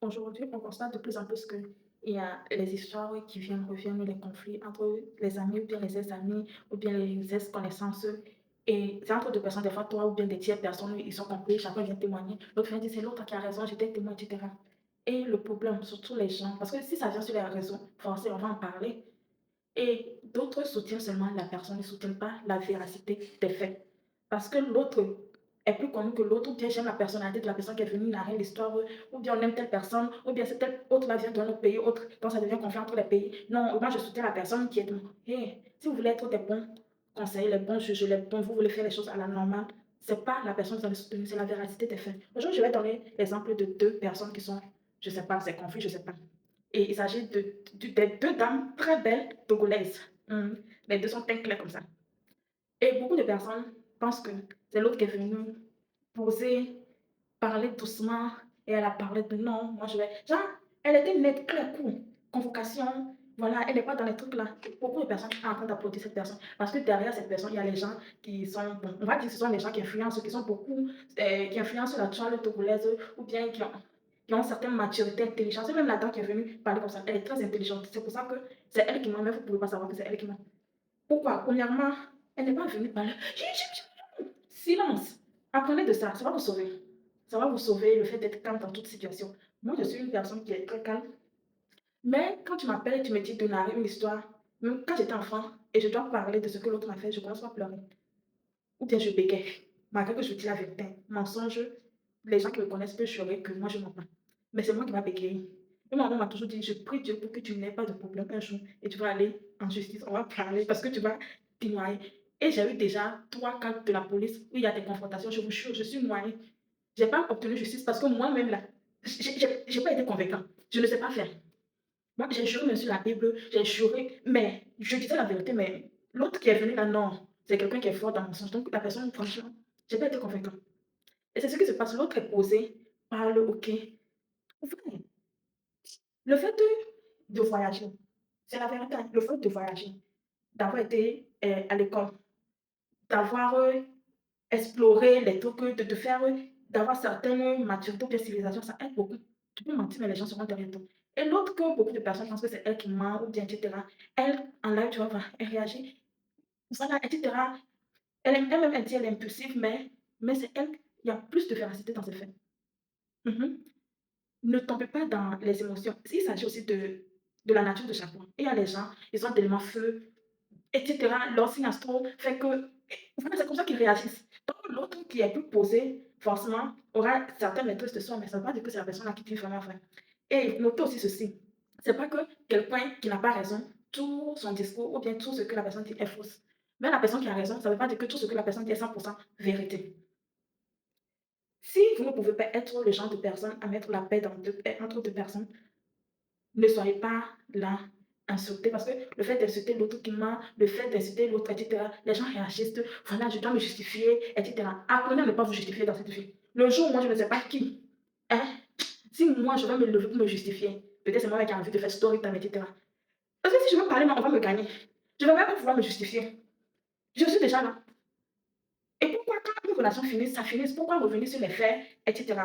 Aujourd'hui, on constate de plus en plus qu'il y a les histoires qui viennent, reviennent, les conflits entre les amis ou bien les ex-amis ou bien les ex-connaissances. Et c'est entre deux personnes, des fois toi ou bien des tiers personnes, ils sont compris, chacun vient témoigner. L'autre vient dire c'est l'autre qui a raison, j'étais témoin, etc. Et le problème, surtout les gens, parce que si ça vient sur les réseaux, forcément on va en parler. Et d'autres soutiennent seulement la personne, ils ne soutiennent pas la véracité des faits. Parce que l'autre est plus connu que l'autre, ou bien j'aime la personnalité de la personne qui est venue narrer l'histoire, ou bien on aime telle personne, ou bien c'est telle autre là vient d'un autre pays, autre, donc ça devient conflit entre les pays. Non, moi je soutiens la personne qui est de moi. Hey, si vous voulez être des bons conseils, les bons juges, les bons, vous voulez faire les choses à la normale, c'est pas la personne que vous allez soutenir, c'est la véracité des faits. Aujourd'hui, je vais donner l'exemple de deux personnes qui sont, je sais pas, c'est conflit, je sais pas. Et il s'agit des deux dames très belles togolaises. Les deux sont teint clair comme ça. Et beaucoup de personnes pensent que c'est l'autre qui est venu poser, parler doucement, et elle a parlé de non, moi je vais. Genre, elle était nette, claire, cool. Convocation, voilà, elle n'est pas dans les trucs là. Beaucoup de personnes sont en train d'applaudir cette personne. Parce que derrière cette personne, il y a les gens qui sont, bon, on va dire que ce sont les gens qui influencent, qui sont beaucoup, qui influencent la toile togolaise, ou bien qui ont une certaine maturité, intelligence. Et même la dame qui est venue parler comme ça, elle est très intelligente. C'est pour ça que c'est elle qui m'a, mais vous ne pouvez pas savoir que c'est elle qui m'a. Pourquoi? Premièrement, elle n'est pas venue parler. Silence. Apprenez de ça. Ça va vous sauver. Ça va vous sauver le fait d'être calme dans toute situation. Moi, je suis une personne qui est très calme. Mais quand tu m'appelles et tu me dis de narrer une histoire, même quand j'étais enfant et je dois parler de ce que l'autre m'a fait, je commence à pleurer. Ou bien je bégaye. Malgré que je dis la vérité. Mensonge, les gens qui me connaissent peuvent jurer que moi je mens pas. Mais c'est moi qui va bégayer. Et ma maman m'a toujours dit, je prie Dieu pour que tu n'aies pas de problème un jour et tu vas aller en justice, on va parler parce que tu vas t'y noyer. Et j'ai eu déjà 3 cas de la police où il y a des confrontations, je vous jure, je suis noyée. Je n'ai pas obtenu justice parce que moi-même là, j'ai pas été convaincant. Je ne sais pas faire. Moi, j'ai juré même sur la Bible, j'ai juré, mais je disais la vérité, mais l'autre qui est venu là, non, c'est quelqu'un qui est fort dans mon sens. Donc la personne, franchement, j'ai pas été convaincant. Et c'est ce qui se passe. L'autre est posé, parle, ok. Vrai. Le fait de voyager, c'est la vérité. Hein. Le fait de voyager, d'avoir été à l'école, d'avoir exploré les trucs, de faire, d'avoir certaines maturités ou bien civilisations, ça aide beaucoup. Tu peux mentir, mais les gens seront derrière toi. Et l'autre que beaucoup de personnes pensent que c'est elle qui ment ou bien, etc. Elle, en live, tu vas voir, elle réagit, voilà, etc. Elle-même, elle dit, elle est impulsive, mais c'est elle, il y a plus de véracité dans ses faits. Mhm. Ne tombez pas dans les émotions. Il s'agit aussi de la nature de chacun. Et il y a les gens, ils ont tellement feu, etc. Leur signe astro fait que, voilà, c'est comme ça qu'ils réagissent. Donc, l'autre qui est plus posé, forcément, aura certaines maîtrises de soi, mais ça ne veut pas dire que c'est la personne là qui dit vraiment vrai. Et notez aussi ceci. C'est pas que quelqu'un qui n'a pas raison, tout son discours ou bien tout ce que la personne dit est fausse. Mais la personne qui a raison, ça ne veut pas dire que tout ce que la personne dit est 100% vérité. Si vous ne pouvez pas être le genre de personne à mettre la paix entre deux personnes, ne soyez pas là insulter parce que le fait d'insulter l'autre qui ment, le fait d'insulter l'autre, etc., les gens réagissent, voilà, je dois me justifier, etc. Apprenez à ne pas vous justifier dans cette vie. Le jour où moi je ne sais pas qui, hein, si moi je vais me lever pour me justifier, peut-être c'est moi qui ai envie de faire story time, etc. Parce que si je veux parler, on va me gagner. Je ne vais même pas pouvoir me justifier. Je suis déjà là. Et pourquoi quand une relation finit, ça finit, pourquoi revenir sur les faits, etc.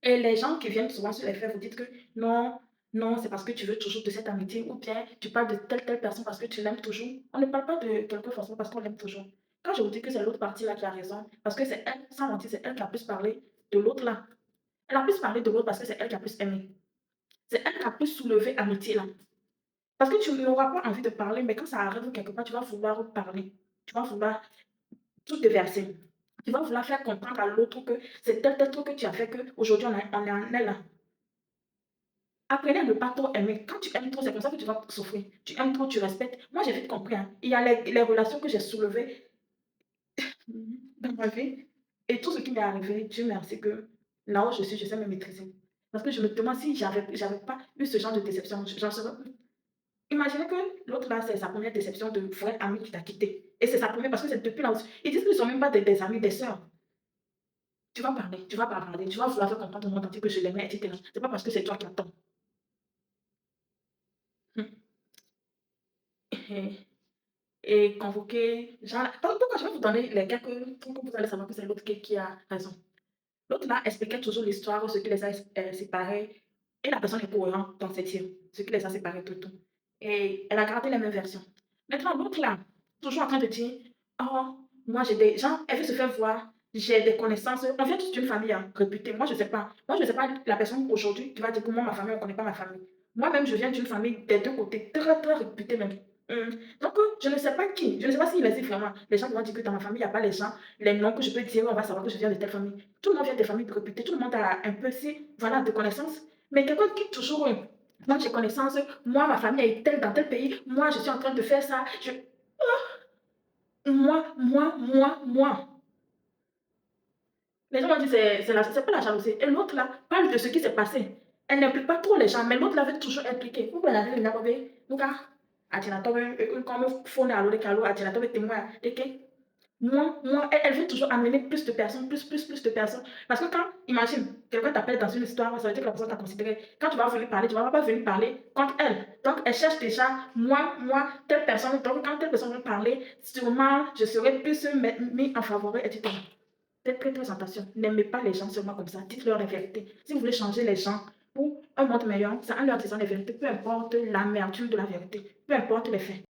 Et les gens qui viennent souvent sur les faits vous dites que non, non, c'est parce que tu veux toujours de cette amitié ou bien tu parles de telle personne parce que tu l'aimes toujours. On ne parle pas de quelqu'un forcément parce qu'on l'aime toujours. Quand je vous dis que c'est l'autre partie là qui a raison, parce que c'est elle, sans mentir, c'est elle qui a plus parlé de l'autre là. Elle a plus parlé de l'autre parce que c'est elle qui a plus aimé. C'est elle qui a plus soulevé amitié là. Parce que tu n'auras pas envie de parler, mais quand ça arrive quelque part, tu vas vouloir parler. Tu vas vouloir tout déverser. Tu vas vouloir faire comprendre à l'autre que c'est tel truc que tu as fait qu'aujourd'hui on est là. Apprenez à ne pas trop aimer. Quand tu aimes trop, c'est comme ça que tu vas souffrir. Tu aimes trop, tu respectes. Moi, j'ai vite compris. Hein. Il y a les relations que j'ai soulevées dans ma vie. Et tout ce qui m'est arrivé, Dieu merci que là où je suis, je sais me maîtriser. Parce que je me demande si j'avais pas eu ce genre de déception. J'en serais. Imaginez que l'autre là, c'est sa première déception de vrai ami qui t'a quitté. Et c'est sa première parce que c'est depuis là où. Ils disent qu'ils ne sont même pas des amis, des sœurs. Tu vas parler, tu vas vouloir faire comprendre au monde entier que je l'aimais, etc. C'est pas parce que c'est toi qui attends. Hum. Et, et convoquer, genre, pourquoi je vais vous donner les quelques trucs que vous allez savoir que c'est l'autre qui a raison. L'autre là expliquait toujours l'histoire, ce qui les a séparés. Et la personne est cohérente dans ses tirs, ce qui les a séparés tout. Et elle a gardé les mêmes versions. Maintenant, l'autre là, toujours en train de dire, oh, moi j'ai des gens, elle veut se faire voir, j'ai des connaissances. On vient tous d'une famille hein, réputée. Moi, je ne sais pas. Moi, je ne sais pas la personne aujourd'hui qui va dire que moi, ma famille, on ne connaît pas ma famille. Moi-même, je viens d'une famille des deux côtés, très, très réputée même. Donc, je ne sais pas qui, je ne sais pas s'il existe vraiment. Les gens vont dire que dans ma famille, il n'y a pas les gens, les noms que je peux dire, on va savoir que je viens de telle famille. Tout le monde vient des familles réputées, tout le monde a un peu, si, voilà, de connaissances. Mais quelqu'un qui toujours, moi j'ai connaissance, moi ma famille est telle dans tel pays, moi je suis en train de faire ça, moi. Les gens vont dire c'est pas la jalousie. Et l'autre là parle de ce qui s'est passé. Elle n'implique pas trop les gens, mais l'autre là veut toujours impliquer. Vous pouvez la dire, nous, Atina Tobe, comme Fone à l'eau de Calo, Atina Tobe témoin, et que elle veut toujours amener plus de personnes, plus de personnes. Parce que quand, imagine, quelqu'un t'appelle dans une histoire, ça veut dire que la personne t'a considéré. Quand tu vas venir parler, tu ne vas pas venir parler contre elle. Donc, elle cherche déjà, telle personne. Donc, quand telle personne veut parler, sûrement, je serai plus mis en favori, etc. Faites très, très attention. N'aimez pas les gens seulement comme ça. Dites-leur la vérité. Si vous voulez changer les gens pour un monde meilleur, c'est en leur disant la vérité, peu importe l'amertume de la vérité, peu importe les faits.